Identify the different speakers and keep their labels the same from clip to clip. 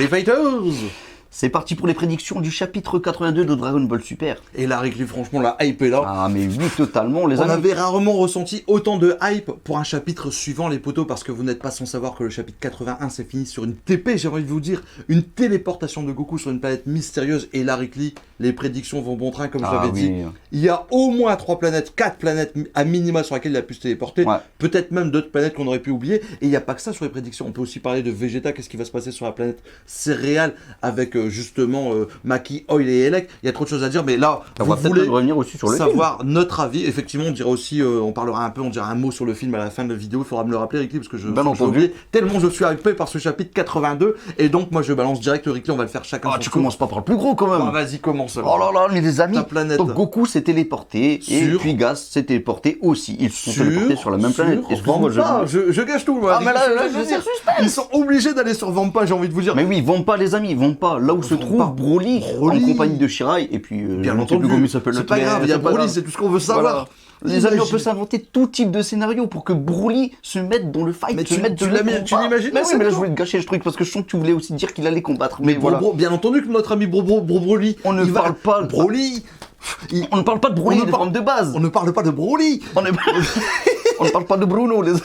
Speaker 1: les fighters!
Speaker 2: C'est parti pour les prédictions du chapitre 82 de Dragon Ball Super.
Speaker 1: Et là, Rick, franchement, la hype est là.
Speaker 2: Ah, mais oui, totalement, les
Speaker 1: On
Speaker 2: amis.
Speaker 1: avait rarement ressenti autant de hype pour un chapitre suivant, les potos, parce que vous n'êtes pas sans savoir que le chapitre 81 s'est fini sur une TP, j'ai envie de vous dire, une téléportation de Goku sur une planète mystérieuse. Et là, Rick, les prédictions vont bon train, comme je l'avais dit. Il y a au moins 3 planètes, 4 planètes à minima sur lesquelles il a pu se téléporter. Ouais. Peut-être même d'autres planètes qu'on aurait pu oublier. Et il n'y a pas que ça sur les prédictions. On peut aussi parler de Vegeta, qu'est-ce qui va se passer sur la planète céréale avec justement Maki, Oil et Elec. Il y a trop de choses à dire, mais là,
Speaker 2: vous voulez revenir aussi sur le
Speaker 1: savoir film. Notre avis. Effectivement, on dira aussi, on parlera un peu, on dira un mot sur le film à la fin de la vidéo. Il faudra me le rappeler, Ricky, parce que j'ai oublié tellement je suis hypé par ce chapitre 82. Et donc, moi, je balance direct, Ricky, on va le faire chacun.
Speaker 2: Ah, tu commences pas par le plus gros quand même.
Speaker 1: Vas-y, commence.
Speaker 2: Oh là là, les amis. Donc, Goku s'est téléporté et puis Gas s'est téléporté aussi. Ils se sont téléportés sur la même planète.
Speaker 1: Excuse-moi, je gâche tout.
Speaker 2: Ah, mais là,
Speaker 1: ils sont obligés d'aller sur Vampa, j'ai envie de vous dire.
Speaker 2: Mais oui, Vampa, les amis, Vampa, là où se trouve Broly, en compagnie de Shirai, et puis
Speaker 1: bien entendu, c'est pas grave, il y a Broly, c'est tout ce qu'on veut savoir.
Speaker 2: Voilà. Les amis, on peut s'inventer tout type de scénario pour que Broly se mette dans le fight,
Speaker 1: mais tu l'imagines?
Speaker 2: Mais oui, mais là je voulais te gâcher le truc parce que je sens que tu voulais aussi dire qu'il allait combattre. Mais voilà.
Speaker 1: Bien entendu que notre ami Broly,
Speaker 2: on ne parle pas de
Speaker 1: Broly.
Speaker 2: On ne parle pas de Broly, des formes de base.
Speaker 1: On ne parle pas de Broly.
Speaker 2: On ne parle pas de Bruno, les amis.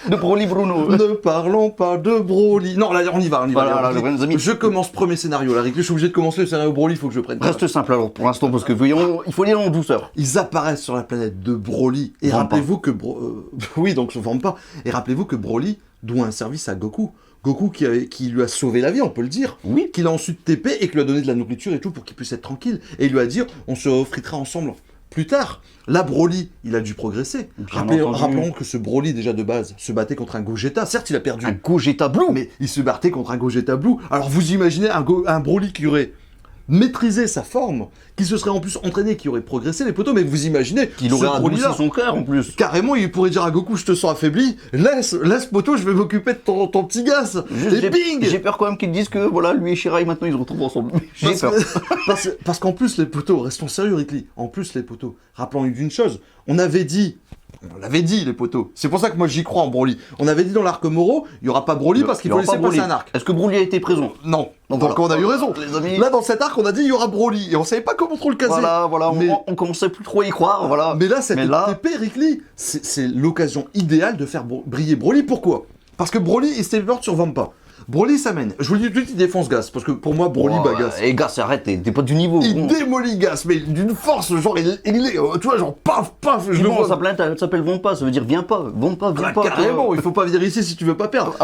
Speaker 2: De Broly Bruno.
Speaker 1: Ne parlons pas de Broly. Non, là, on y va.
Speaker 2: Voilà, les amis.
Speaker 1: Je commence premier scénario. Là, Rick, je suis obligé de commencer le scénario Broly, il faut que je prenne.
Speaker 2: Reste simple alors pour l'instant, parce que il faut aller en douceur.
Speaker 1: Ils apparaissent sur la planète de Broly. Et rappelez-vous que oui, donc je ne vends pas. Et rappelez-vous que Broly doit un service à Goku. Goku qui lui a sauvé la vie, on peut le dire. Oui. Qu'il a ensuite TP et qui lui a donné de la nourriture et tout pour qu'il puisse être tranquille. Et il lui a dit, on se refritera ensemble plus tard. Là, Broly, il a dû progresser. Rappelons que ce Broly, déjà de base, se battait contre un Gogeta. Certes, il a perdu.
Speaker 2: Un Gogeta Blue.
Speaker 1: Mais il se battait contre un Gogeta Blue. Alors, vous imaginez un Broly qui aurait maîtrisé sa forme, qui se serait en plus entraîné, qui aurait progressé les potos, mais vous imaginez
Speaker 2: qu'il aurait adouci son cœur en plus.
Speaker 1: Carrément, il pourrait dire à Goku, je te sens affaibli, laisse poteau, je vais m'occuper de ton petit gaz. Et bing.
Speaker 2: J'ai peur quand même qu'ils disent que voilà, lui et Shirai maintenant ils se retrouvent ensemble. J'ai peur.
Speaker 1: Parce qu'en plus les potos, restons sérieux Rick, en plus les potos, rappelons-nous d'une chose, on l'avait dit les potos. C'est pour ça que moi j'y crois en Broly. On avait dit dans l'arc Moro, il n'y aura pas Broly parce qu'il faut laisser passer un arc.
Speaker 2: Est-ce que Broly a été présent?
Speaker 1: Non. Donc on a eu raison. Les amis. Là dans cet arc, on a dit il y aura Broly et on savait pas comment trop le caser.
Speaker 2: Voilà. Mais on commençait plus trop à y croire. Voilà.
Speaker 1: Mais là cette TP, Rick Lee, c'est l'occasion idéale de faire briller Broly. Pourquoi? Parce que Broly il se téléporte sur Vampa. Broly s'amène. Je vous le dis tout de suite, il défonce Gas. Parce que pour moi, Broly bat Gas.
Speaker 2: Et Gas, arrête, t'es pas du niveau.
Speaker 1: Il démolit Gas, mais d'une force. Genre, il est. Tu vois, genre, paf. Je le vois.
Speaker 2: Sa plainte, elle s'appelle Vampa. Ça veut dire viens pas. Vampa.
Speaker 1: Carrément, il faut pas venir ici si tu veux pas perdre.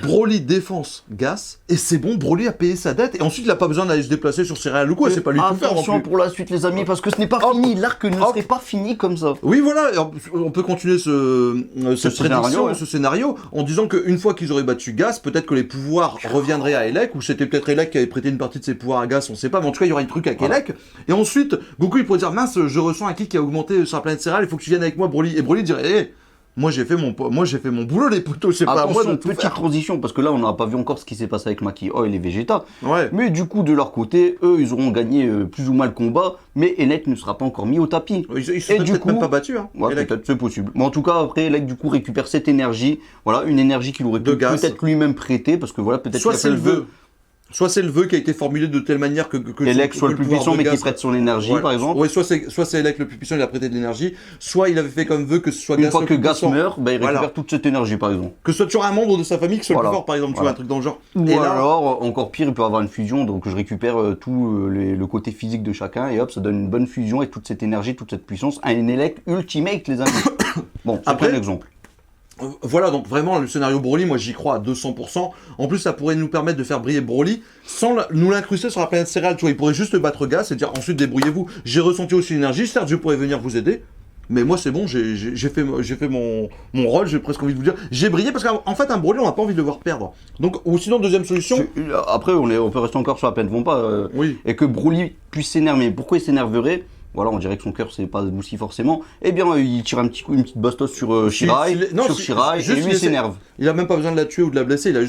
Speaker 1: Broly défonce Gas. Et c'est bon, Broly a payé sa dette. Et ensuite, il a pas besoin d'aller se déplacer sur Céréales ou quoi. C'est pas lui tout faire.
Speaker 2: Attention pour la suite, les amis, parce que ce n'est pas fini. L'arc ne serait pas fini comme ça.
Speaker 1: Oui, voilà. On peut continuer ce scénario en disant qu'une fois qu'ils auraient battu Gas, peut-être que les pouvoirs reviendraient à Elec, ou c'était peut-être Elec qui avait prêté une partie de ses pouvoirs à Gas, on sait pas, mais en tout cas il y aurait un truc avec Elec, et ensuite Goku il pourrait dire mince, je ressens un ki qui a augmenté sur la planète céréale, il faut que tu viennes avec moi Broly, et Broly dirait moi j'ai fait mon boulot les potos, c'est pas à moi de tout
Speaker 2: petite transition, parce que là on n'a pas vu encore ce qui s'est passé avec Maki, Oil et Vegeta,
Speaker 1: ouais.
Speaker 2: Mais du coup de leur côté, eux ils auront gagné plus ou moins le combat, mais Elec ne sera pas encore mis au tapis.
Speaker 1: Ils se sont peut-être même pas battus, hein.
Speaker 2: Ouais, peut-être, c'est possible. Mais en tout cas après Elec du coup récupère cette énergie, voilà, une énergie qu'il aurait peut-être lui-même prêtée, parce que voilà, peut-être
Speaker 1: soit c'est le vœu. Soit c'est le vœu qui a été formulé de telle manière que
Speaker 2: Elec soit le plus puissant mais qui prête son énergie, par exemple.
Speaker 1: Oui, soit c'est Elec le plus puissant, il a prêté de l'énergie. Soit il avait fait comme vœu que ce soit
Speaker 2: Gas. Une fois que Gas meurt, il récupère toute cette énergie, par exemple.
Speaker 1: Que ce soit toujours un membre de sa famille qui soit le plus fort, par exemple, tu vois, un truc dans le genre.
Speaker 2: Ou alors, encore pire, il peut avoir une fusion, donc je récupère tout le côté physique de chacun, et hop, ça donne une bonne fusion et toute cette énergie, toute cette puissance, un Elec ultimate, les amis. Bon, c'est un exemple.
Speaker 1: Voilà, donc vraiment, le scénario Broly, moi j'y crois à 200%. En plus, ça pourrait nous permettre de faire briller Broly sans nous l'incruster sur la planète céréale. Tu vois, il pourrait juste battre Gas et dire ensuite débrouillez-vous. J'ai ressenti aussi l'énergie, certes, je pourrais venir vous aider. Mais moi, c'est bon, j'ai fait mon rôle, j'ai presque envie de vous dire. J'ai brillé parce qu'en fait, un Broly, on n'a pas envie de le voir perdre. Donc, ou sinon, deuxième solution.
Speaker 2: Après, on peut rester encore sur la planète Vampa.
Speaker 1: Oui.
Speaker 2: Et que Broly puisse s'énerver. Pourquoi il s'énerverait? Voilà, on dirait que son cœur c'est pas adouci forcément. Eh bien, il tire un petit coup, une petite bastos sur Shirai, et lui il s'énerve.
Speaker 1: Il a même pas besoin de la tuer ou de la blesser, il a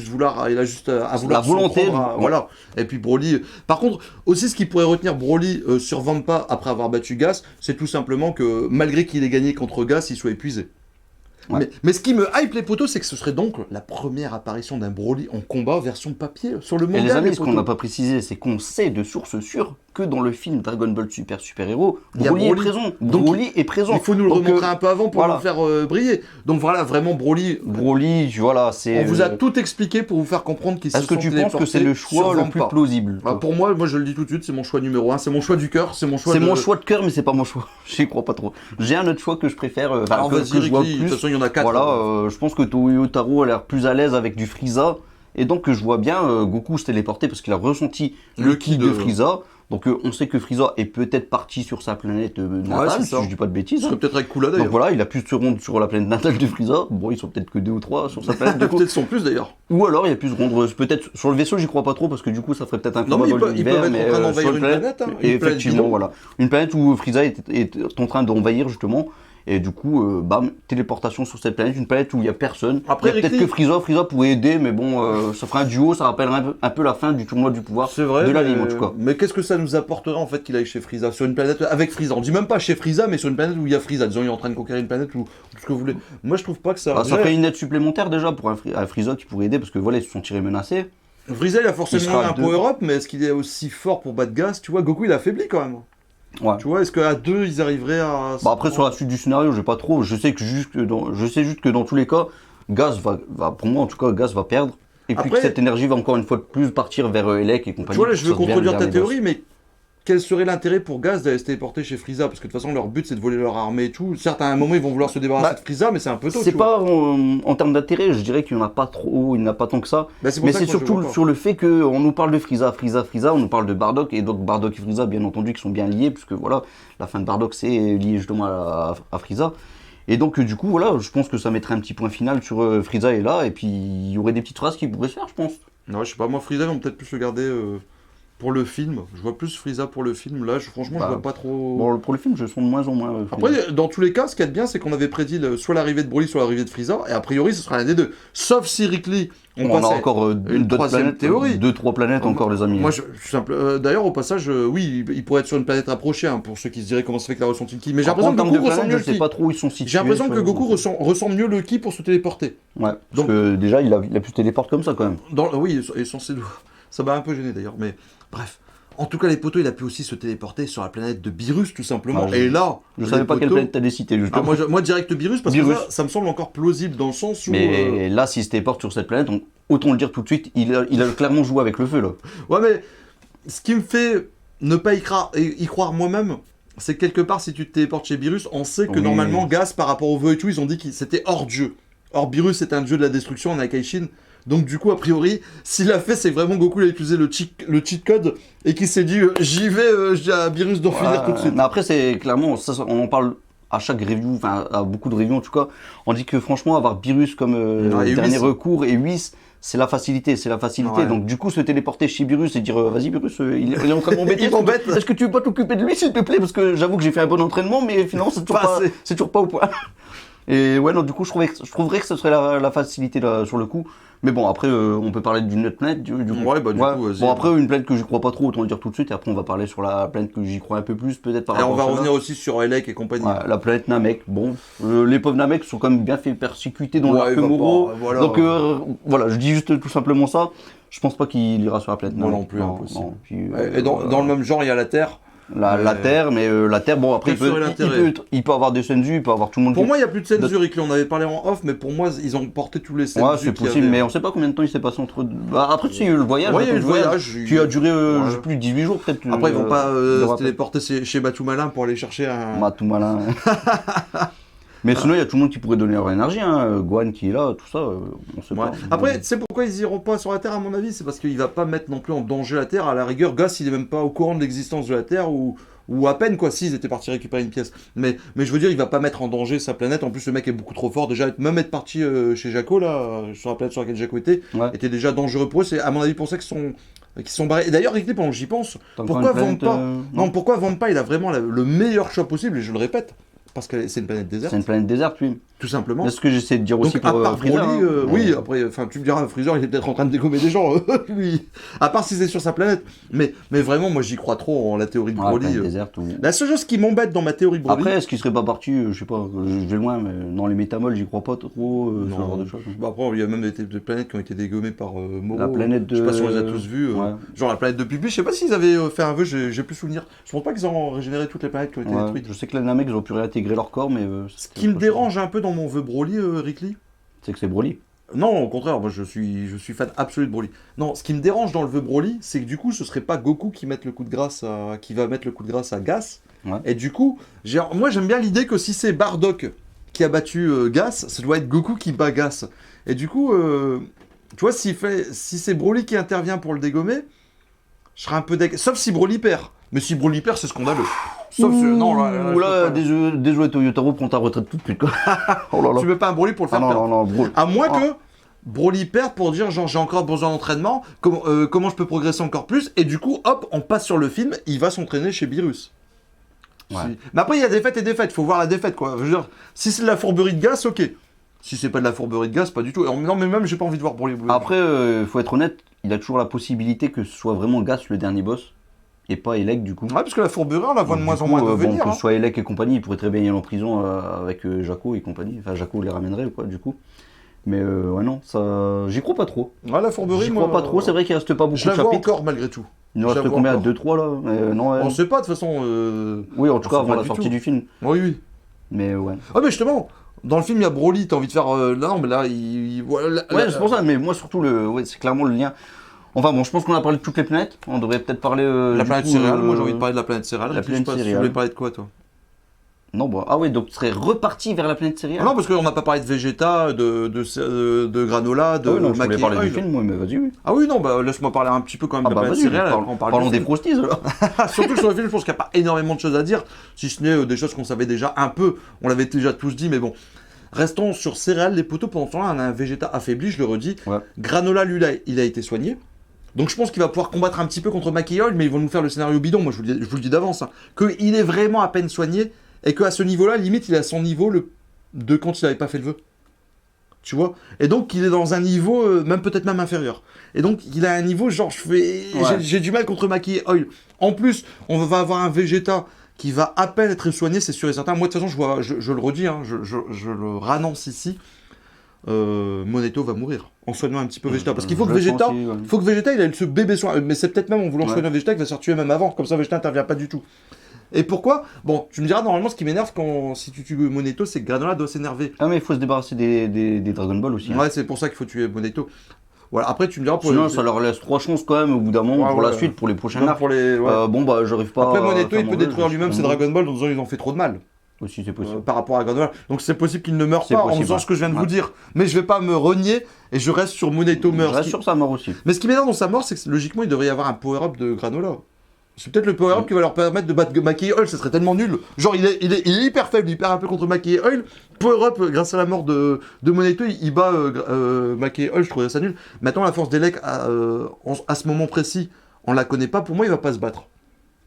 Speaker 1: juste à vouloir
Speaker 2: la volonté.
Speaker 1: Voilà. Et puis Broly. Par contre, aussi ce qui pourrait retenir Broly sur Vampa après avoir battu Gas, c'est tout simplement que malgré qu'il ait gagné contre Gas, il soit épuisé.
Speaker 2: Ouais.
Speaker 1: Mais ce qui me hype les potos, c'est que ce serait donc la première apparition d'un Broly en combat version papier sur le manga.
Speaker 2: Et les amis,
Speaker 1: les
Speaker 2: ce qu'on
Speaker 1: potos.
Speaker 2: n'a pas précisé, c'est qu'on sait de source sûre que dans le film Dragon Ball Super Héros,
Speaker 1: Il y a
Speaker 2: Broly est
Speaker 1: Broly.
Speaker 2: présent.
Speaker 1: Donc,
Speaker 2: Broly est présent.
Speaker 1: Il faut nous le
Speaker 2: Donc,
Speaker 1: remontrer un peu avant pour
Speaker 2: voilà.
Speaker 1: nous faire briller. Donc voilà, vraiment Broly.
Speaker 2: Broly, voilà, c'est.
Speaker 1: On vous a tout expliqué pour vous faire comprendre qu'ils se
Speaker 2: Est-ce que
Speaker 1: sont
Speaker 2: tu penses que c'est le choix le plus plausible?
Speaker 1: Bah, pour moi, je le dis tout de suite, c'est mon choix numéro 1, c'est mon choix du cœur, c'est mon choix
Speaker 2: C'est
Speaker 1: de...
Speaker 2: mon choix de cœur, mais c'est pas mon choix. J'y crois pas trop. J'ai un autre choix que je préfère,
Speaker 1: Alors
Speaker 2: que
Speaker 1: vas-y,
Speaker 2: je vois
Speaker 1: Ricky, de
Speaker 2: plus.
Speaker 1: toute façon il y en a 4.
Speaker 2: Voilà, je pense que Toyotaro a l'air plus à l'aise avec du Frieza. Et donc que je vois bien Goku se téléporter parce qu'il a ressenti le ki de Frieza. Donc on sait que Frieza est peut-être parti sur sa planète natale, si je dis pas de bêtises.
Speaker 1: Ce serait peut-être avec Kula d'ailleurs.
Speaker 2: Donc voilà, il a pu se rendre sur la planète natale de Frieza. Bon, ils sont peut-être que 2 ou 3 sur sa planète.
Speaker 1: Peut-être sont plus d'ailleurs.
Speaker 2: Ou alors il a pu se rendre peut-être sur le vaisseau, j'y crois pas trop parce que du coup ça ferait peut-être un
Speaker 1: Non,
Speaker 2: combat
Speaker 1: mais
Speaker 2: dans
Speaker 1: ils
Speaker 2: l'univers.
Speaker 1: peuvent être en train d'envahir une planète. Hein,
Speaker 2: Et
Speaker 1: une planète
Speaker 2: effectivement,
Speaker 1: bidon.
Speaker 2: voilà. Une planète où Frieza est en train d'envahir justement. Et du coup, bam, téléportation sur cette planète, une planète où il n'y a personne.
Speaker 1: Après,
Speaker 2: peut-être que Frieza pourrait aider, mais bon, ça ferait un duo, ça rappellerait un peu la fin du tournoi du pouvoir
Speaker 1: C'est vrai,
Speaker 2: de l'anime en tout cas.
Speaker 1: Mais qu'est-ce que ça nous apporterait en fait qu'il aille chez Frieza, sur une planète avec Frieza? On dit même pas chez Frieza, mais sur une planète où il y a Frieza. Disons, il est en train de conquérir une planète ou tout ce que vous voulez. Moi, je trouve pas que ça.
Speaker 2: Ça ferait une aide supplémentaire déjà pour un Frieza qui pourrait aider parce que voilà, ils se sont tirés menacés.
Speaker 1: Frieza, il a
Speaker 2: Il
Speaker 1: forcément
Speaker 2: sera
Speaker 1: un
Speaker 2: deux.
Speaker 1: power-up, mais est-ce qu'il est aussi fort pour battre Gas? Tu vois, Goku, il a affaibli quand même.
Speaker 2: Ouais.
Speaker 1: Tu vois, est-ce qu'à 2, ils arriveraient à.
Speaker 2: Bah après sur la suite du scénario, j'ai pas trop. Je sais juste que dans tous les cas, Gaz va pour moi en tout cas, Gaz va perdre. Et puis
Speaker 1: Après-
Speaker 2: que cette énergie va encore une fois de plus partir vers Elec et compagnie.
Speaker 1: Tu vois, là, je veux
Speaker 2: pour que ça
Speaker 1: contredire
Speaker 2: devienne
Speaker 1: ta
Speaker 2: vers les
Speaker 1: théorie, mais quel serait l'intérêt pour Gaz d'aller se téléporter chez Frieza? Parce que de toute façon, leur but, c'est de voler leur armée et tout. Certes, à un moment, ils vont vouloir se débarrasser
Speaker 2: Bah,
Speaker 1: de Frieza, mais c'est un peu tôt.
Speaker 2: C'est
Speaker 1: tu vois.
Speaker 2: pas en termes d'intérêt, je dirais qu'il n'y en a pas trop, il n'y en a pas tant que ça.
Speaker 1: Bah, pour
Speaker 2: Mais
Speaker 1: ça
Speaker 2: c'est
Speaker 1: que moi, je
Speaker 2: surtout
Speaker 1: vois pas.
Speaker 2: sur le fait qu'on nous parle de Frieza, on nous parle de Bardock, et donc Bardock et Frieza, bien entendu, qui sont bien liés, puisque voilà, la fin de Bardock, c'est lié justement à Frieza. Et donc, du coup, voilà, je pense que ça mettrait un petit point final sur Frieza est là, et puis il y aurait des petites phrases qui pourraient se faire, je pense.
Speaker 1: Non, je sais pas, moi, Frieza, ils vont peut-être plus le garder pour le film. Je vois plus Frieza pour le film. Là, franchement, je vois pas trop.
Speaker 2: Bon, pour le film, je sens de moins en moins. Frieza.
Speaker 1: Après, dans tous les cas, ce qui est bien, c'est qu'on avait prédit soit l'arrivée de Broly, soit l'arrivée de Frieza, et a priori, ce sera l'un des deux. Sauf si Rick Lee,
Speaker 2: on
Speaker 1: passe
Speaker 2: a
Speaker 1: à
Speaker 2: encore
Speaker 1: une
Speaker 2: d'autres
Speaker 1: troisième
Speaker 2: planètes,
Speaker 1: théorie.
Speaker 2: 2-3 planètes encore, les amis.
Speaker 1: Moi, je suis simple. D'ailleurs, au passage, oui, il pourrait être sur une planète rapprochée, hein, pour ceux qui se diraient comment ça fait qu'il a ressenti le ki. Mais j'ai l'impression
Speaker 2: en
Speaker 1: que
Speaker 2: termes
Speaker 1: Goku
Speaker 2: de
Speaker 1: ressent
Speaker 2: planètes,
Speaker 1: mieux
Speaker 2: je
Speaker 1: le
Speaker 2: sais
Speaker 1: ki.
Speaker 2: pas trop où ils sont situés.
Speaker 1: J'ai l'impression que
Speaker 2: sur-
Speaker 1: Goku ressent mieux le ki pour se téléporter.
Speaker 2: Ouais, parce
Speaker 1: Donc-
Speaker 2: que déjà, il a pu se téléporter comme ça quand même.
Speaker 1: Oui, il est censé. Ça m'a un peu gêné d'ailleurs, mais bref. En tout cas, les poteaux, il a pu aussi se téléporter sur la planète de Beerus, tout simplement.
Speaker 2: Ah,
Speaker 1: et là,
Speaker 2: Je
Speaker 1: les
Speaker 2: savais pas quelle
Speaker 1: poteaux-
Speaker 2: planète t'allais citer, justement.
Speaker 1: Moi, direct Beerus, parce
Speaker 2: Beerus.
Speaker 1: que ça me semble encore plausible dans le sens où.
Speaker 2: Mais là, s'il se téléporte sur cette planète, autant le dire tout de suite, il a clairement joué avec le feu, là.
Speaker 1: Ouais, mais ce qui me fait ne pas y croire moi-même, c'est que quelque part, si tu te téléportes chez Beerus, on sait que
Speaker 2: Oui.
Speaker 1: normalement, Gas, par rapport au vœu et tout, ils ont dit que c'était hors jeu. Or, Beerus est un dieu de la destruction en Akaishin. Donc, du coup, a priori, s'il a fait, c'est vraiment Goku, il a utilisé le cheat code et qui s'est dit j'y vais, je dis à Beerus d'en finir tout de suite.
Speaker 2: Mais après, c'est clairement, ça, on en parle à chaque review, enfin, à beaucoup de reviews en tout cas. On dit que franchement, avoir Beerus comme
Speaker 1: et
Speaker 2: dernier
Speaker 1: Whis.
Speaker 2: recours et Whis, c'est la facilité.
Speaker 1: Ouais.
Speaker 2: Donc, du coup, se téléporter chez Beerus et dire vas-y, Beerus, il est en train de m'embêter.
Speaker 1: Il m'embête.
Speaker 2: Est-ce que tu veux pas t'occuper de lui, s'il te plaît? Parce que j'avoue que j'ai fait un bon entraînement, mais finalement, c'est toujours,
Speaker 1: Pas assez.
Speaker 2: c'est toujours pas au point. Et ouais, non, du coup, je trouverais que ce serait la facilité là, sur le coup. Mais bon, après, on peut parler d'une autre planète. Du coup.
Speaker 1: Ouais, bah, du coup, vas-y.
Speaker 2: Bon, après, une planète que j'y crois pas trop, autant le dire tout de suite. Et après, on va parler sur la planète que j'y crois un peu plus, peut-être par
Speaker 1: Et on
Speaker 2: rapport
Speaker 1: va
Speaker 2: à celle-là.
Speaker 1: revenir aussi sur Elec et compagnie.
Speaker 2: Ouais, la planète Namek. Bon, les pauvres Namek sont quand même bien fait persécuter dans
Speaker 1: Ouais,
Speaker 2: l'arc
Speaker 1: il va
Speaker 2: Moro.
Speaker 1: pas, voilà.
Speaker 2: Donc, voilà, je dis juste tout simplement ça. Je pense pas qu'il ira sur la planète
Speaker 1: Moi
Speaker 2: Namek.
Speaker 1: non plus, impossible.
Speaker 2: Puis,
Speaker 1: Et dans le même genre, il y a la Terre.
Speaker 2: la Terre, mais la Terre, bon, après,
Speaker 1: Quel serait l'intérêt
Speaker 2: il peut avoir des Senzu, il peut avoir tout le monde.
Speaker 1: Pour
Speaker 2: qui-
Speaker 1: moi, il n'y a plus de Senzu, Rick. On avait parlé en off, mais pour moi, ils ont porté tous les Senzu.
Speaker 2: Ouais, c'est
Speaker 1: qu'il y
Speaker 2: possible,
Speaker 1: avait.
Speaker 2: mais on sait pas combien de temps il s'est passé entre deux. Bah, après, tu sais, il y a eu le voyage.
Speaker 1: Ouais, il y a eu
Speaker 2: attends,
Speaker 1: le voyage.
Speaker 2: qui a duré,
Speaker 1: Ouais.
Speaker 2: je sais plus, 18 jours peut-être.
Speaker 1: Après, ils vont pas
Speaker 2: de
Speaker 1: se
Speaker 2: rappel.
Speaker 1: téléporter chez Batou Malin pour aller chercher un.
Speaker 2: Bah, tout malin. Mais sinon, il y a tout le monde qui pourrait donner leur énergie. Hein. Guan qui est là, tout ça, on sait
Speaker 1: Ouais.
Speaker 2: pas.
Speaker 1: Après, tu sais pourquoi ils iront pas sur la Terre, à mon avis? C'est parce qu'il va pas mettre non plus en danger la Terre. À la rigueur, Gus, il est même pas au courant de l'existence de la Terre ou à peine, quoi, s'ils étaient partis récupérer une pièce. Mais je veux dire, il va pas mettre en danger sa planète. En plus, le mec est beaucoup trop fort. Déjà, même être parti chez Jaco, là, sur la planète sur laquelle Jaco
Speaker 2: Ouais.
Speaker 1: était déjà dangereux pour eux. C'est, à mon avis, pour ça qu'ils sont barrés. Et d'ailleurs, Rick Lee, pendant que j'y pense,
Speaker 2: T'as encore
Speaker 1: pourquoi
Speaker 2: une planète,
Speaker 1: Vampa Non, pourquoi Vampa, il a vraiment le meilleur choix possible, et je le répète, parce que c'est une planète déserte.
Speaker 2: C'est une planète déserte, oui.
Speaker 1: tout simplement.
Speaker 2: C'est ce que j'essaie de dire aussi
Speaker 1: Donc à
Speaker 2: pour
Speaker 1: part
Speaker 2: Freezer.
Speaker 1: Broly,
Speaker 2: hein.
Speaker 1: oui, après, enfin tu me diras, Freezer il est peut-être en train de dégommer des gens, lui. À part si c'est sur sa planète. Mais vraiment, moi j'y crois trop en la théorie de
Speaker 2: Ouais,
Speaker 1: Broly.
Speaker 2: planète déserte ou...
Speaker 1: La seule chose qui m'embête dans ma théorie de Broly...
Speaker 2: Après, est-ce qu'il serait pas parti, je sais pas, je vais loin, mais dans les métamoles, j'y crois pas trop, ce
Speaker 1: Non.
Speaker 2: genre de choses.
Speaker 1: Bah après, il y a même des planètes qui ont été dégommées par Moro.
Speaker 2: La planète de...
Speaker 1: Je sais pas si on les a tous vues.
Speaker 2: Ouais.
Speaker 1: Genre la planète de Pipi, je sais pas s'ils avaient fait un vœu, j'ai plus souvenir. Je pense pas qu'ils ont régénéré toutes les planètes qui ont été
Speaker 2: Ouais.
Speaker 1: détruites.
Speaker 2: Je sais que les Namek, ils ont pu réintégrer leur corps, mais...
Speaker 1: Ce qui me dérange un peu dans mon vœu Broly, Rick Lee,
Speaker 2: c'est que c'est Broly.
Speaker 1: non, au contraire, moi je suis fan absolu de Broly. Non, ce qui me dérange dans le vœu Broly, c'est que du coup, ce serait pas Goku qui va mettre le coup de grâce à Gas.
Speaker 2: Ouais.
Speaker 1: Et du coup, moi j'aime bien l'idée que si c'est Bardock qui a battu Gas, ça doit être Goku qui bat Gas. Et du coup, tu vois, si c'est Broly qui intervient pour le dégommer, je serais un peu sauf si Broly perd. Mais si Broly perd, c'est scandaleux. Sauf si... Non, là,
Speaker 2: Ouh là, désolé Toyotaro, prends ta retraite tout de suite, quoi. Oh là là.
Speaker 1: tu veux pas un Broly pour le faire
Speaker 2: Ah non,
Speaker 1: perdre.
Speaker 2: non, non, Broly.
Speaker 1: À moins que Broly perde pour dire genre j'ai encore besoin d'entraînement, comment je peux progresser encore plus, et du coup hop on passe sur le film, il va s'entraîner chez Beerus.
Speaker 2: Ouais.
Speaker 1: Mais après il y a défaite et défaite, faut voir la défaite quoi. Je veux dire, si c'est de la fourberie de Gas, ok. Si c'est pas de la fourberie de Gas, pas du tout. Non mais même j'ai pas envie de voir Broly.
Speaker 2: Après, faut être honnête, il a toujours la possibilité que ce soit vraiment Gas le dernier boss, et pas Elec du coup.
Speaker 1: Ouais parce que la fourberie on la voit de
Speaker 2: Donc,
Speaker 1: moins
Speaker 2: du
Speaker 1: en
Speaker 2: coup,
Speaker 1: moins
Speaker 2: bon,
Speaker 1: devenir.
Speaker 2: que
Speaker 1: Hein.
Speaker 2: ce soit Elec et compagnie, il pourrait très bien y aller en prison avec Jaco et compagnie. Enfin, Jaco les ramènerait quoi, du coup. Mais ouais, non, ça. J'y crois pas trop.
Speaker 1: Ouais la fourberie
Speaker 2: J'y
Speaker 1: moi.
Speaker 2: crois pas trop, c'est vrai qu'il reste pas beaucoup
Speaker 1: Je
Speaker 2: de
Speaker 1: la vois
Speaker 2: chapitres.
Speaker 1: encore malgré tout.
Speaker 2: Il nous
Speaker 1: Je la
Speaker 2: reste
Speaker 1: vois
Speaker 2: combien?
Speaker 1: encore.
Speaker 2: 2-3 là non, ouais.
Speaker 1: On sait pas de toute façon.
Speaker 2: Oui, en tout
Speaker 1: on
Speaker 2: cas
Speaker 1: sait
Speaker 2: avant
Speaker 1: pas
Speaker 2: la
Speaker 1: du
Speaker 2: sortie
Speaker 1: tout.
Speaker 2: du film.
Speaker 1: Oui oui.
Speaker 2: Mais ouais.
Speaker 1: Ah mais justement, dans le film il y a Broly, t'as envie de faire... non mais là voilà,
Speaker 2: Ouais, c'est pour ça, mais moi surtout, ouais, c'est clairement le lien. Enfin bon, je pense qu'on a parlé de toutes les planètes. On devrait peut-être parler.
Speaker 1: La
Speaker 2: du
Speaker 1: planète
Speaker 2: coup,
Speaker 1: céréale, moi j'ai envie de parler de la planète céréale.
Speaker 2: la
Speaker 1: Je sais
Speaker 2: planète
Speaker 1: pas, Tu
Speaker 2: céréale.
Speaker 1: voulais parler de quoi toi?
Speaker 2: Non, bah. Ah ouais, donc tu serais reparti vers la planète céréale.
Speaker 1: Non, parce qu'on n'a pas parlé de Vegeta, de granola, de
Speaker 2: Ah oui, non, je voulais
Speaker 1: Mackey
Speaker 2: parler
Speaker 1: Oil.
Speaker 2: du film, moi, mais vas-y, oui.
Speaker 1: Ah oui, non, bah laisse-moi parler un petit peu quand même
Speaker 2: Ah
Speaker 1: de la
Speaker 2: bah
Speaker 1: planète
Speaker 2: vas-y,
Speaker 1: céréale. après on parle
Speaker 2: parlons
Speaker 1: du
Speaker 2: des
Speaker 1: film.
Speaker 2: frosties alors.
Speaker 1: Surtout que sur le film, je pense qu'il n'y a pas énormément de choses à dire, si ce n'est des choses qu'on savait déjà un peu. On l'avait déjà tous dit, mais bon. Restons sur céréales, les poteaux. Pendant ce temps-là, on a un Vegeta affaibli, je le redis.
Speaker 2: Ouais.
Speaker 1: Granola, lui, là, il a été soigné. Donc je pense qu'il va pouvoir combattre un petit peu contre Mackey Oil, mais ils vont nous faire le scénario bidon, moi je vous le dis d'avance. Hein. Qu'il est vraiment à peine soigné, et qu'à ce niveau-là, limite, il est à son niveau de quand il n'avait pas fait le vœu. Tu vois? Et donc il est dans un niveau, peut-être même inférieur. Et donc il a un niveau, genre, j'ai du mal contre Mackey Oil. En plus, on va avoir un Vegeta qui va à peine être soigné, c'est sûr et certain. Moi, de toute façon, je le redis, hein, je le rannonce ici. Moneto va mourir en soignant un petit peu Vegeta. Parce qu'il faut que Vegeta, il ait ce bébé soin. Mais c'est peut-être même en voulant soigner Vegeta qu'il va se faire tuer même avant. Comme ça, Vegeta n'intervient pas du tout. Et pourquoi? Bon, tu me diras, normalement, ce qui m'énerve si tu tues Moneto, c'est que Granola doit s'énerver.
Speaker 2: Ah, mais il faut se débarrasser des Dragon Ball aussi.
Speaker 1: Ouais, c'est pour ça qu'il faut tuer Moneto. Voilà, après, tu me diras.
Speaker 2: Sinon, ça leur laisse 3 chances quand même au bout d'un moment pour la suite, pour les prochains arcs. Bon, bah, j'arrive pas.
Speaker 1: Après, Moneto,
Speaker 2: à
Speaker 1: il peut détruire lui-même ses Dragon Ball en disant ils ont fait trop de mal.
Speaker 2: Aussi, c'est possible.
Speaker 1: Par rapport à Granola. Donc c'est possible qu'il ne meure pas en faisant ce que je viens de vous dire. Mais je vais pas me renier et je reste sur Moneto meurt.
Speaker 2: Je reste sur sa mort aussi.
Speaker 1: Mais ce qui m'énerve dans sa mort, c'est que logiquement il devrait y avoir un power-up de Granola. C'est peut-être le power-up qui va leur permettre de battre Mackey Oil, ce serait tellement nul. Genre il est hyper faible, il perd un peu contre Mackey Oil. Power-up grâce à la mort de Moneto, il bat Mackey Oil, je trouvais ça nul. Maintenant la force d'Elec à ce moment précis, on la connaît pas, pour moi il va pas se battre.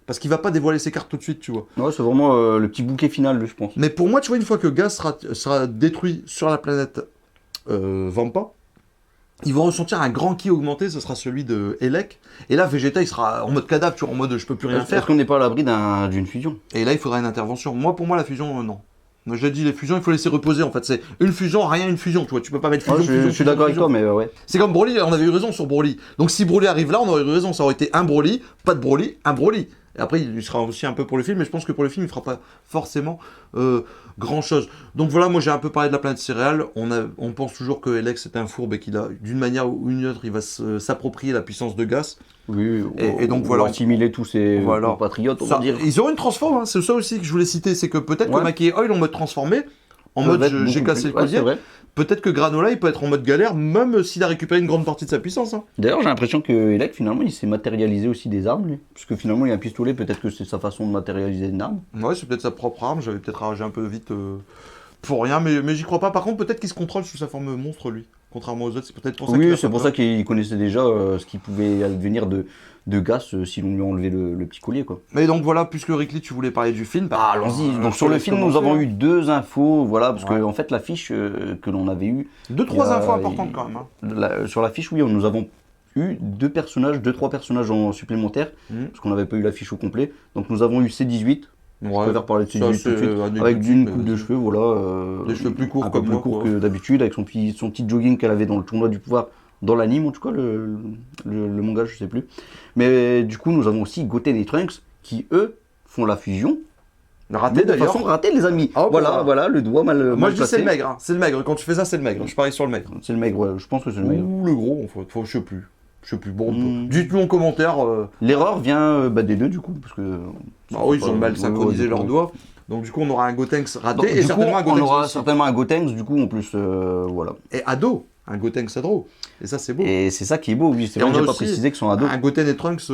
Speaker 1: Parce qu'il va pas dévoiler ses cartes tout de suite, tu vois.
Speaker 2: Ouais, c'est vraiment le petit bouquet final, je pense.
Speaker 1: Mais pour moi, tu vois, une fois que Gas sera détruit sur la planète Vampa, ils vont ressentir un grand ki augmenté, ce sera celui de Elec. Et là, Vegeta, il sera en mode cadavre, tu vois, en mode je peux plus rien faire.
Speaker 2: Est-ce qu'on n'est pas à l'abri d'une fusion?
Speaker 1: Et là, il faudra une intervention. Pour moi, la fusion, non. Moi, je l'ai dit, les fusions, il faut laisser reposer, en fait. C'est une fusion, rien une fusion, tu vois. Tu peux pas mettre fusion, fusion,
Speaker 2: je suis d'accord avec toi, mais ouais.
Speaker 1: C'est comme Broly, on avait eu raison sur Broly. Donc si Broly arrive là, on aurait eu raison. Ça aurait été un Broly, pas de Broly, un Broly. Et après, il lui sera aussi un peu pour le film, mais je pense que pour le film, il fera pas forcément grand chose. Donc voilà, moi j'ai un peu parlé de la planète céréale. On pense toujours que Elec c'est un fourbe et qu'il a, d'une manière ou une autre, il va s'approprier la puissance de Gas.
Speaker 2: Oui,
Speaker 1: et donc voilà.
Speaker 2: Assimiler tous ses compatriotes, on va dire.
Speaker 1: Ils auront une transforme, hein, c'est ça aussi que je voulais citer, c'est que peut-être que Mackey Oil en mode transformé, en mode j'ai cassé le collier. Peut-être que Granola, il peut être en mode galère, même s'il a récupéré une grande partie de sa puissance. Hein.
Speaker 2: D'ailleurs, j'ai l'impression que Elec, finalement, il s'est matérialisé aussi des armes, lui. Parce que finalement, il a un pistolet, peut-être que c'est sa façon de matérialiser une arme.
Speaker 1: Ouais, c'est peut-être sa propre arme, j'avais peut-être ragé un peu vite pour rien, mais j'y crois pas. Par contre, peut-être qu'il se contrôle sous sa forme monstre, lui. contrairement aux autres. C'est peut-être pour ça qu'il
Speaker 2: Oui,
Speaker 1: a
Speaker 2: c'est
Speaker 1: pas
Speaker 2: pour
Speaker 1: peur.
Speaker 2: ça qu'il connaissait déjà ce qui pouvait advenir de Gas si l'on lui enlevait le petit collier, quoi.
Speaker 1: Mais donc voilà, puisque Rickly, tu voulais parler du film.
Speaker 2: Ah, allons-y. Donc
Speaker 1: je
Speaker 2: sur
Speaker 1: te
Speaker 2: le
Speaker 1: laisse
Speaker 2: film, nous
Speaker 1: commencer,
Speaker 2: avons
Speaker 1: hein.
Speaker 2: eu 2 infos, voilà, parce
Speaker 1: Ouais.
Speaker 2: que en fait l'affiche que l'on avait eue,
Speaker 1: Deux,
Speaker 2: il y
Speaker 1: trois
Speaker 2: a-
Speaker 1: infos importantes quand même. Hein.
Speaker 2: sur l'affiche, oui, nous avons eu 2, 3 personnages en supplémentaire,
Speaker 1: Mhm.
Speaker 2: parce qu'on n'avait pas eu l'affiche au complet. Donc nous avons eu C18. Je
Speaker 1: Ouais.
Speaker 2: préfère parler de
Speaker 1: Ça,
Speaker 2: C18 tout de
Speaker 1: c'est
Speaker 2: suite,
Speaker 1: anecdotique,
Speaker 2: avec une
Speaker 1: mais
Speaker 2: coupe de
Speaker 1: vas-y.
Speaker 2: cheveux, voilà.
Speaker 1: Des cheveux plus courts
Speaker 2: un peu
Speaker 1: comme
Speaker 2: plus
Speaker 1: moi,
Speaker 2: court
Speaker 1: quoi.
Speaker 2: que d'habitude, avec son petit jogging qu'elle avait dans le tournoi du pouvoir, dans l'anime en tout cas, le manga, je sais plus. Mais du coup, nous avons aussi Goten et Trunks, qui eux font la fusion,
Speaker 1: Raté
Speaker 2: mais de
Speaker 1: d'ailleurs.
Speaker 2: façon ratée, les amis.
Speaker 1: Ah,
Speaker 2: voilà,
Speaker 1: voilà.
Speaker 2: le doigt mal,
Speaker 1: Moi
Speaker 2: mal
Speaker 1: je dis c'est
Speaker 2: placé.
Speaker 1: le maigre, hein. C'est le maigre. Quand tu fais ça, c'est le maigre. Je parie sur le maigre.
Speaker 2: C'est le maigre, ouais, je pense que c'est le maigre.
Speaker 1: Ou le gros, je sais plus. Je sais plus. Bon,
Speaker 2: Hmm.
Speaker 1: dites-nous en commentaire.
Speaker 2: L'erreur vient des deux, du coup, parce que...
Speaker 1: Ah oui, ils ont mal
Speaker 2: Ouais,
Speaker 1: synchronisé
Speaker 2: ouais,
Speaker 1: leurs
Speaker 2: ouais.
Speaker 1: doigts. Donc du coup, on aura un Gotenks raté
Speaker 2: Donc,
Speaker 1: et
Speaker 2: du coup,
Speaker 1: certainement un
Speaker 2: on
Speaker 1: Gotenks
Speaker 2: aura
Speaker 1: aussi.
Speaker 2: certainement un Gotenks, du coup, en plus, voilà.
Speaker 1: Et ado, un Gotenks ado. Et ça, c'est beau.
Speaker 2: Et c'est ça qui est beau, oui. C'est
Speaker 1: Et
Speaker 2: vrai
Speaker 1: on
Speaker 2: que
Speaker 1: a
Speaker 2: j'ai pas
Speaker 1: aussi
Speaker 2: précisé que sont ados.
Speaker 1: Un Goten et Trunks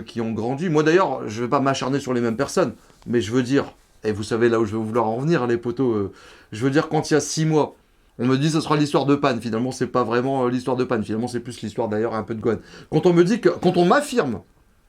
Speaker 1: qui ont grandi. Moi d'ailleurs, je vais pas m'acharner sur les mêmes personnes, mais je veux dire, et vous savez là où je vais vouloir en venir, les potos, je veux dire, quand il y a 6 mois, on me dit ce sera l'histoire de Pan. Finalement, c'est pas vraiment l'histoire de Pan. Finalement, c'est plus l'histoire d'ailleurs un peu de Gohan. Quand on me dit que, quand on m'affirme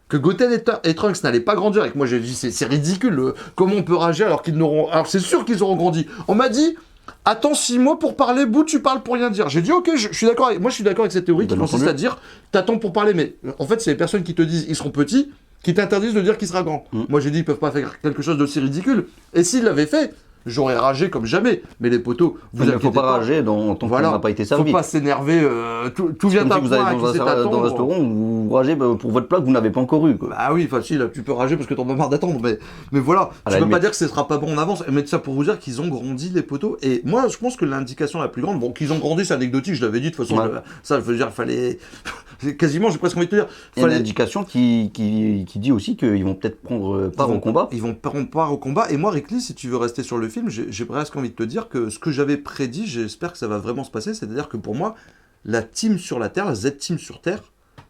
Speaker 1: que Goten et Trunks n'allaient pas grandir, et que moi j'ai dit c'est ridicule, comment on peut rager alors qu'ils n'auront. Alors c'est sûr qu'ils auront grandi. On m'a dit. Attends 6 mois pour parler, bout tu parles pour rien dire. J'ai dit ok, je suis d'accord avec... Moi je suis d'accord avec cette théorie qui
Speaker 2: Bien
Speaker 1: consiste
Speaker 2: entendu.
Speaker 1: à dire t'attends pour parler, mais en fait c'est les personnes qui te disent ils seront petits, qui t'interdisent de dire qu'il sera grand.
Speaker 2: Mm.
Speaker 1: Moi j'ai dit ils peuvent pas faire quelque chose d'aussi ridicule. Et s'ils l'avaient fait, j'aurais ragé comme jamais. Mais les potos, vous
Speaker 2: Il ne faut
Speaker 1: inquiétez
Speaker 2: pas
Speaker 1: pas.
Speaker 2: rager tant
Speaker 1: Voilà.
Speaker 2: qu'on n'a pas été
Speaker 1: Faut
Speaker 2: servi.
Speaker 1: pas s'énerver, tout vient
Speaker 2: Comme
Speaker 1: à
Speaker 2: si vous
Speaker 1: point,
Speaker 2: allez
Speaker 1: qui sait
Speaker 2: dans un
Speaker 1: t'attendre.
Speaker 2: restaurant, vous ragez pour votre plat que vous n'avez pas encore eu, quoi.
Speaker 1: Bah oui, facile, tu peux rager parce que t'en as marre d'attendre, mais voilà,
Speaker 2: À
Speaker 1: je
Speaker 2: la
Speaker 1: peux pas
Speaker 2: limite.
Speaker 1: dire que ce sera pas bon en avance, mais ça pour vous dire qu'ils ont grandi les poteaux, et moi je pense que l'indication la plus grande, bon qu'ils ont grandi c'est anecdotique, je l'avais dit de toute façon,
Speaker 2: Ouais.
Speaker 1: ça je veux dire, fallait, quasiment j'ai presque envie de te dire,
Speaker 2: Il y a une
Speaker 1: fallait...
Speaker 2: indication qui dit aussi qu'ils vont peut-être prendre part au combat.
Speaker 1: Ils vont prendre part au combat, et moi Rickly, si tu veux rester sur le film, j'ai presque envie de te dire que ce que j'avais prédit, j'espère que ça va vraiment se passer, c'est-à-dire que pour moi, la team sur la Terre, la Z-Team sur Terre,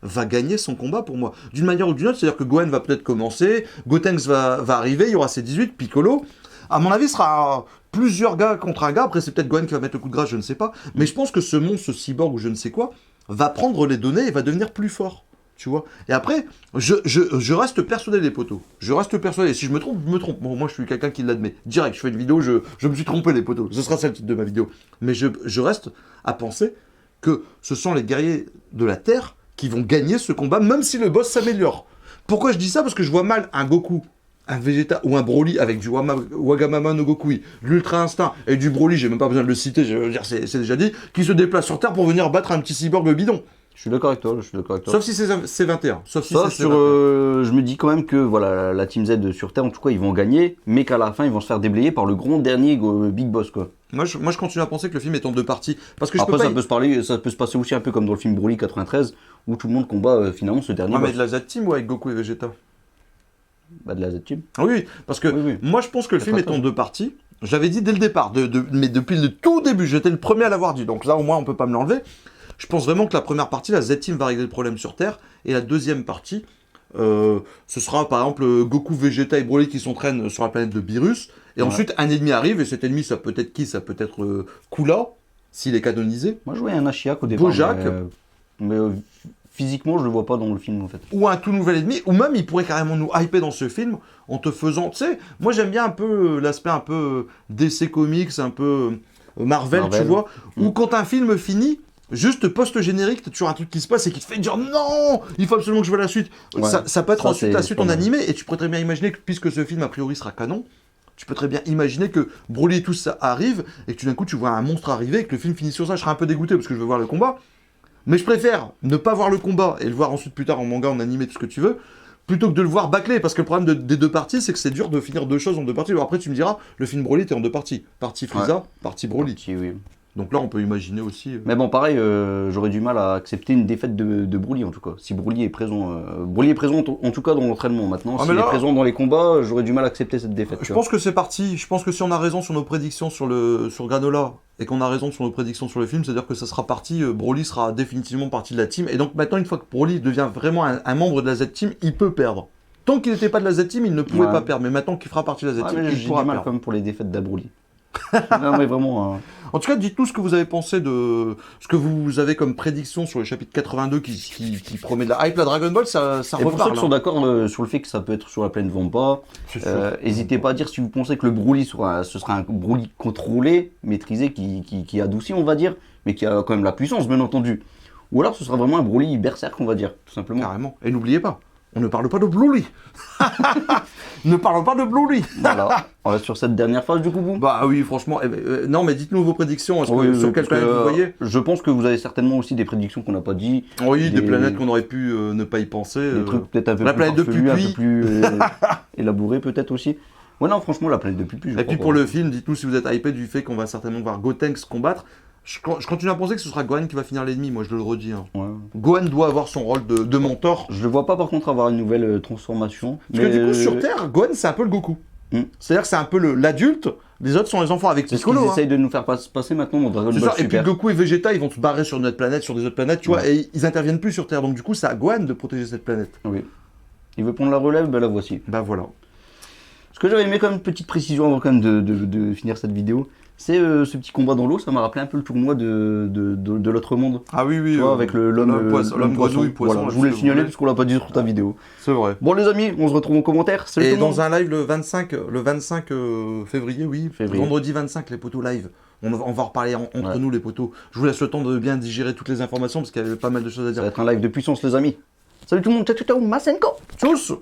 Speaker 1: va gagner son combat pour moi. D'une manière ou d'une autre, c'est-à-dire que Gohan va peut-être commencer, Gotenks va arriver, il y aura ses 18, Piccolo. À mon avis, ce sera plusieurs gars contre un gars. Après, c'est peut-être Gohan qui va mettre le coup de grâce, je ne sais pas. Mais je pense que ce monstre, ce cyborg ou je ne sais quoi, va prendre les données et va devenir plus fort. Tu vois. Et après, je reste persuadé des poteaux. Je reste persuadé. Et si je me trompe, je me trompe. Bon, moi, je suis quelqu'un qui l'admet. Direct, je fais une vidéo, je me suis trompé, les poteaux. Ce sera ça le titre de ma vidéo. Mais je reste à penser que ce sont les guerriers de la Terre qui vont gagner ce combat, même si le boss s'améliore. Pourquoi je dis ça? Parce que je vois mal un Goku, un Vegeta ou un Broly avec du Wagamama no Gokui, l'Ultra Instinct et du Broly, j'ai même pas besoin de le citer, je veux dire, c'est déjà dit, qui se déplace sur Terre pour venir battre un petit cyborg bidon.
Speaker 2: Je suis d'accord avec toi,
Speaker 1: Sauf si c'est 21. Sauf si
Speaker 2: Sauf
Speaker 1: c'est
Speaker 2: sur,
Speaker 1: 21.
Speaker 2: je me dis quand même que voilà, la Team Z sur Terre, en tout cas, ils vont gagner, mais qu'à la fin, ils vont se faire déblayer par le grand dernier Big Boss, quoi.
Speaker 1: Moi, je continue à penser que le film est en deux parties. Parce que je
Speaker 2: Après,
Speaker 1: peux pas...
Speaker 2: ça peut se passer aussi un peu comme dans le film Broly 93, où tout le monde combat finalement ce dernier
Speaker 1: Ouais, mais
Speaker 2: boss.
Speaker 1: de la Z-Team ou avec Goku et Vegeta?
Speaker 2: Bah, de la Z-Team.
Speaker 1: Oui, parce que
Speaker 2: Oui, oui.
Speaker 1: moi je pense que le film est en deux parties. J'avais dit dès le départ, mais depuis le tout début, j'étais le premier à l'avoir dit, donc là au moins on peut pas me l'enlever. Je pense vraiment que la première partie, la Z-Team va régler le problème sur Terre, et la deuxième partie, ce sera par exemple Goku, Vegeta et Broly qui s'entraînent sur la planète de Beerus, et
Speaker 2: Ouais.
Speaker 1: ensuite un ennemi arrive, et cet ennemi ça peut être qui? Ça peut être Kula, s'il est canonisé,
Speaker 2: Moi, je voyais un Ashiak au départ.
Speaker 1: Bojack.
Speaker 2: Mais physiquement, je le vois pas dans le film en fait.
Speaker 1: ou un tout nouvel ennemi, ou même il pourrait carrément nous hyper dans ce film en te faisant, tu sais, moi j'aime bien un peu l'aspect un peu DC Comics, un peu Marvel, tu
Speaker 2: Marvel.
Speaker 1: vois,
Speaker 2: Mm.
Speaker 1: où quand un film finit, juste post-générique, t'as toujours un truc qui se passe et qui te fait dire non, il faut absolument que je vois la suite.
Speaker 2: Ouais.
Speaker 1: Ça peut être
Speaker 2: Ça,
Speaker 1: ensuite la
Speaker 2: c'est
Speaker 1: suite
Speaker 2: pas
Speaker 1: en
Speaker 2: mal.
Speaker 1: animé, et tu pourrais très bien imaginer que, puisque ce film a priori sera canon, tu peux très bien imaginer que Broly et tout ça arrive, et que tout d'un coup tu vois un monstre arriver, et que le film finit sur ça. Je serais un peu dégoûté parce que je veux voir le combat. Mais je préfère ne pas voir le combat et le voir ensuite plus tard en manga, en animé, tout ce que tu veux, plutôt que de le voir bâclé. Parce que le problème des deux parties, c'est que c'est dur de finir deux choses en deux parties. Alors après, tu me diras, le film Broly était en deux parties. Partie Frieza, partie Broly.
Speaker 2: Oui.
Speaker 1: Donc là, on peut imaginer aussi...
Speaker 2: Mais bon, pareil, j'aurais du mal à accepter une défaite de Broly en tout cas. Si Broly est présent, Broly est présent en tout cas dans l'entraînement. Maintenant,
Speaker 1: Ah, mais
Speaker 2: s'il
Speaker 1: là-
Speaker 2: est présent dans les combats, j'aurais du mal à accepter cette défaite.
Speaker 1: Je pense que c'est parti. Je pense que si on a raison sur nos prédictions sur Granola et qu'on a raison sur nos prédictions sur le film, c'est-à-dire que ça sera parti, Broly sera définitivement partie de la team. Et donc maintenant, une fois que Broly devient vraiment un membre de la Z-Team, il peut perdre. Tant qu'il n'était pas de la Z-Team, il ne pouvait
Speaker 2: Ouais.
Speaker 1: pas perdre. Mais maintenant qu'il fera partie de la
Speaker 2: Ouais,
Speaker 1: Z-Team,
Speaker 2: mais
Speaker 1: il
Speaker 2: j'ai
Speaker 1: pourra
Speaker 2: du mal
Speaker 1: perdre.
Speaker 2: quand même pour les défaites d'Abroly. Non, mais vraiment.
Speaker 1: En tout cas, dites-nous ce que vous avez pensé de ce que vous avez comme prédiction sur le chapitre 82 qui promet de la hype. La Dragon Ball, ça
Speaker 2: Et pour ceux
Speaker 1: reparle.
Speaker 2: qui sont d'accord sur le fait que ça peut être sur la plaine Vampa,
Speaker 1: C'est sûr.
Speaker 2: n'hésitez pas à dire si vous pensez que le Broly ce sera un Broly contrôlé, maîtrisé, qui adoucit, on va dire, mais qui a quand même la puissance, bien entendu. Ou alors ce sera vraiment un Broly berserk, on va dire, tout simplement.
Speaker 1: Carrément. Et n'oubliez pas, on ne parle pas de Broly. Ne parlons pas de Broly.
Speaker 2: Voilà, on reste sur cette dernière phase du coup, boum.
Speaker 1: Bah oui, franchement. Non, mais dites-nous vos prédictions. Sur quelle
Speaker 2: parce
Speaker 1: planète
Speaker 2: que,
Speaker 1: vous voyez?
Speaker 2: Je pense que vous avez certainement aussi des prédictions qu'on n'a pas dit.
Speaker 1: Oui, des planètes qu'on aurait pu ne pas y penser.
Speaker 2: Des trucs peut-être un peu
Speaker 1: la
Speaker 2: plus
Speaker 1: planète de
Speaker 2: farfelus, un
Speaker 1: Pupi.
Speaker 2: peu plus élaborés peut-être aussi. Ouais, non, franchement, la planète de Pupi, je
Speaker 1: Et
Speaker 2: crois
Speaker 1: puis
Speaker 2: pas.
Speaker 1: pour le film, dites-nous si vous êtes hypé du fait qu'on va certainement voir Gotenks combattre. Je continue à penser que ce sera Gohan qui va finir l'ennemi, moi je le redis. Hein.
Speaker 2: Ouais.
Speaker 1: Gohan doit avoir son rôle de mentor.
Speaker 2: Je le vois pas par contre avoir une nouvelle transformation.
Speaker 1: Parce que du coup, sur Terre, Gohan c'est un peu le Goku. C'est-à-dire que c'est un peu l'adulte, les autres sont les enfants avec
Speaker 2: C'est ce qu'ils
Speaker 1: Piccolo. Hein.
Speaker 2: essayent de nous faire passer maintenant dans Dragon
Speaker 1: C'est
Speaker 2: Ball
Speaker 1: ça, et puis
Speaker 2: Super.
Speaker 1: Goku et Vegeta ils vont se barrer sur notre planète, sur des autres planètes, tu vois, et ils interviennent plus sur Terre. Donc du coup, c'est à Gohan de protéger cette planète.
Speaker 2: Oui. Il veut prendre la relève, ben la voici.
Speaker 1: Bah voilà.
Speaker 2: Ce que j'avais aimé comme petite précision avant quand même de finir cette vidéo, c'est ce petit combat dans l'eau, ça m'a rappelé un peu le tournoi de l'autre monde.
Speaker 1: Ah oui, oui.
Speaker 2: Tu vois, avec l'homme
Speaker 1: grenouille, poisson.
Speaker 2: Voilà, je voulais le signaler parce qu'on l'a pas dit sur ta vidéo.
Speaker 1: C'est vrai.
Speaker 2: Bon les amis, on se retrouve en commentaire. Salut
Speaker 1: Et
Speaker 2: tout le monde.
Speaker 1: dans un live le 25 février, oui,
Speaker 2: Février.
Speaker 1: vendredi 25, les potos live. On va en reparler entre
Speaker 2: Ouais.
Speaker 1: nous, les potos. Je vous laisse le temps de bien digérer toutes les informations parce qu'il y avait pas mal de choses à
Speaker 2: Ça
Speaker 1: dire.
Speaker 2: va être un live de puissance les amis. Salut tout le monde, ciao ciao ciao, Masenko.
Speaker 1: Tchuss.